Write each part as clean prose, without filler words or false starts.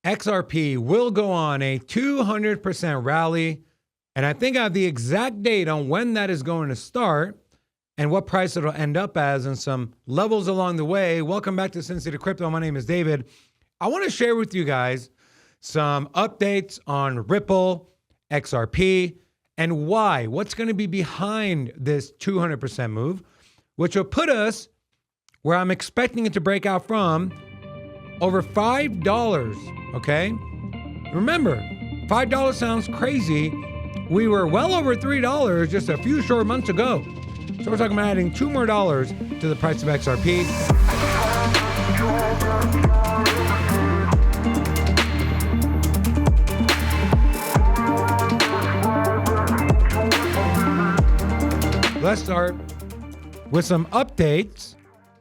XRP will go on a 200% rally. And I think I have the exact date on when that is going to start and what price it'll end up as and some levels along the way. Welcome back to Sin City Crypto. My name is David. I want to share with you guys some updates on Ripple, XRP, and why. What's going to be behind this 200% move, which will put us where I'm expecting it to break out from over $5, okay? Remember, $5 sounds crazy. We were well over $3 just a few short months ago. So we're talking about adding $2 more to the price of XRP. Let's start with some updates.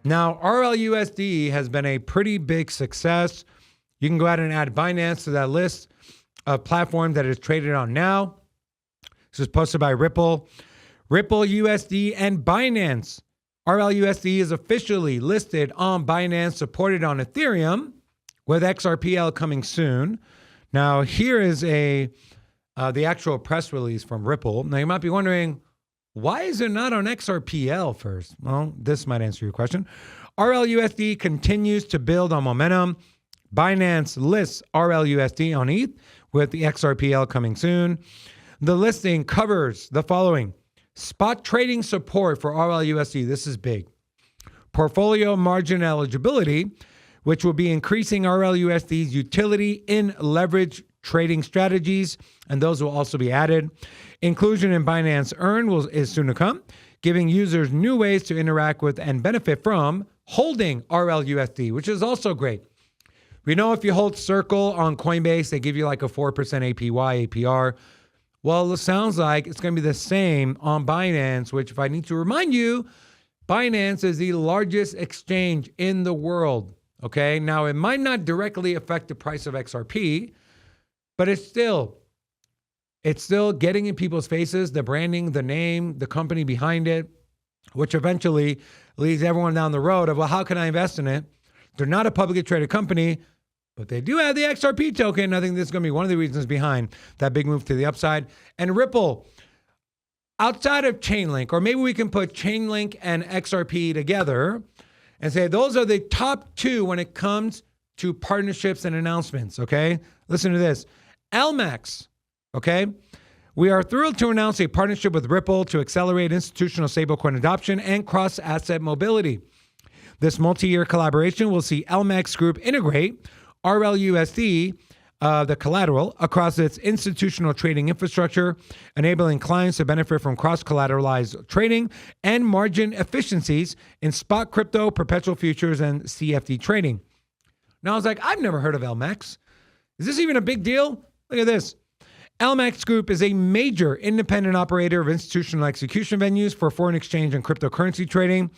Now, RLUSD has been a pretty big success. You can go ahead and add Binance to that list of platforms that is traded on now. This is posted by Ripple, USD, and Binance. RLUSD is officially listed on Binance, supported on Ethereum, with XRPL coming soon. Now, here is the actual press release from Ripple. Now, you might be wondering, why is it not on XRPL first? Well, this might answer your question. RLUSD continues to build on momentum. Binance lists RLUSD on ETH, with the XRPL coming soon. The listing covers the following: spot trading support for RLUSD. This is big. Portfolio margin eligibility, which will be increasing RLUSD's utility in leverage trading strategies, and those will also be added. Inclusion in Binance Earn is soon to come, giving users new ways to interact with and benefit from holding RLUSD, which is also great. We know if you hold Circle on Coinbase, they give you like a 4% APY, APR. Well, it sounds like it's going to be the same on Binance, which, if I need to remind you, Binance is the largest exchange in the world. Okay, now it might not directly affect the price of XRP, but it's still getting in people's faces, the branding, the name, the company behind it, which eventually leads everyone down the road of, well, how can I invest in it? They're not a publicly traded company, but they do have the XRP token. I think this is going to be one of the reasons behind that big move to the upside. And Ripple, outside of Chainlink, or maybe we can put Chainlink and XRP together and say those are the top two when it comes to partnerships and announcements, okay? Listen to this. LMAX, okay? We are thrilled to announce a partnership with Ripple to accelerate institutional stablecoin adoption and cross-asset mobility. This multi-year collaboration will see LMAX Group integrate RLUSD, the collateral, across its institutional trading infrastructure, enabling clients to benefit from cross-collateralized trading and margin efficiencies in spot crypto, perpetual futures, and CFD trading. Now, I was like, I've never heard of LMAX. Is this even a big deal? Look at this. LMAX Group is a major independent operator of institutional execution venues for foreign exchange and cryptocurrency trading,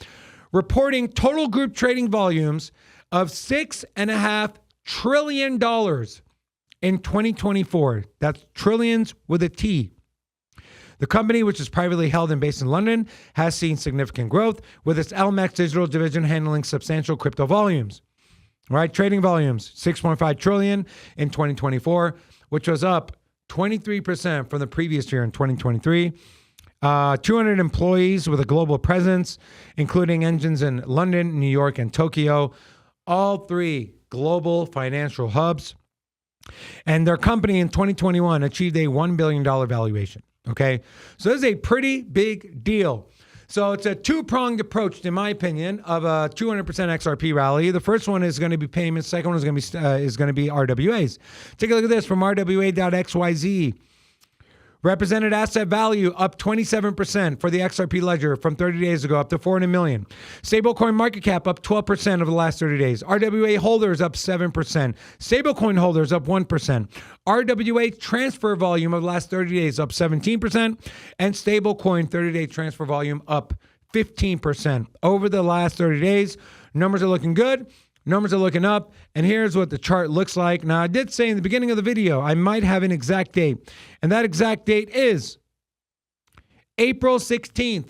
reporting total group trading volumes of $6.5 trillion in 2024. That's trillions with a T. The company, which is privately held and based in London, has seen significant growth, with its LMAX digital division handling substantial crypto volumes. Right, trading volumes, 6.5 trillion in 2024, which was up 23% from the previous year in 2023. 200 employees with a global presence, including engines in London, New York, and Tokyo, all three global financial hubs. And their company in 2021 achieved a $1 billion valuation. Okay, so this is a pretty big deal. So it's a two-pronged approach, in my opinion, of a 200% XRP rally. The first one is going to be payments. Second one is going to be RWAs. Take a look at this from RWA.xyz. Represented asset value up 27% for the XRP ledger from 30 days ago, up to 400 million. Stablecoin market cap up 12% over the last 30 days. RWA holders up 7%. Stablecoin holders up 1%. RWA transfer volume of the last 30 days up 17%. And stablecoin 30-day transfer volume up 15% over the last 30 days. Numbers are looking good. Numbers are looking up, and here's what the chart looks like. Now, I did say in the beginning of the video, I might have an exact date, and that exact date is April 16th,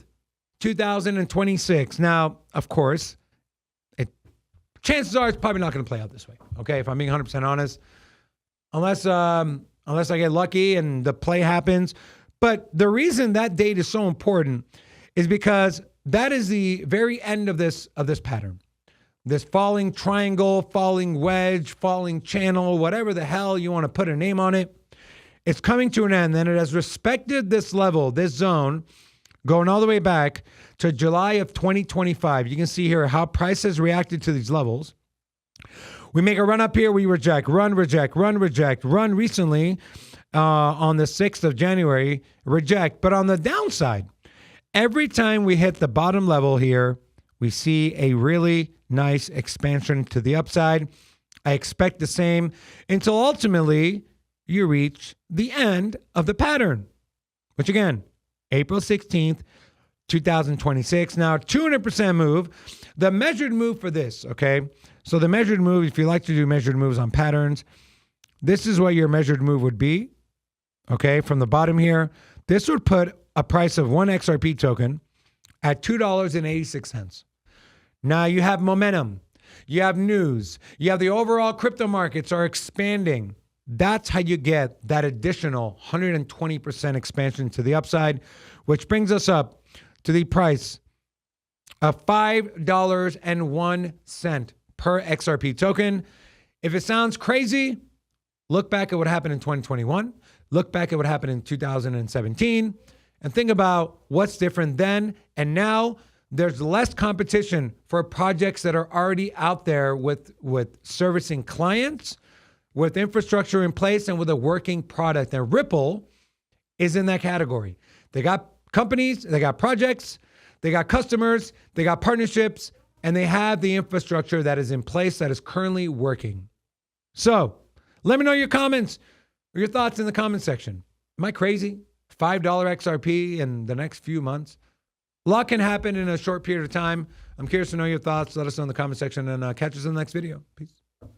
2026. Now, of course, chances are it's probably not going to play out this way, okay? If I'm being 100% honest, unless I get lucky and the play happens. But the reason that date is so important is because that is the very end of this pattern. This falling triangle, falling wedge, falling channel, whatever the hell you want to put a name on it. It's coming to an end, and it has respected this level, this zone, going all the way back to July of 2025. You can see here how price has reacted to these levels. We make a run up here, we reject, run, reject, run, reject, run recently on the 6th of January, reject. But on the downside, every time we hit the bottom level here, we see a really nice expansion to the upside. I expect the same until ultimately you reach the end of the pattern, which again, April 16th, 2026. Now, 200% move. The measured move for this, okay? So the measured move, if you like to do measured moves on patterns, this is what your measured move would be, okay? From the bottom here, this would put a price of one XRP token at $2.86. Now you have momentum, you have news, you have the overall crypto markets are expanding. That's how you get that additional 120% expansion to the upside, which brings us up to the price of $5.01 per XRP token. If it sounds crazy, look back at what happened in 2021, look back at what happened in 2017, and think about what's different then and now. There's less competition for projects that are already out there with servicing clients, with infrastructure in place, and with a working product. And Ripple is in that category. They got companies, they got projects, they got customers, they got partnerships, and they have the infrastructure that is in place that is currently working. So let me know your comments or your thoughts in the comment section. Am I crazy? $5 XRP in the next few months? A lot can happen in a short period of time. I'm curious to know your thoughts. Let us know in the comment section and catch us in the next video. Peace.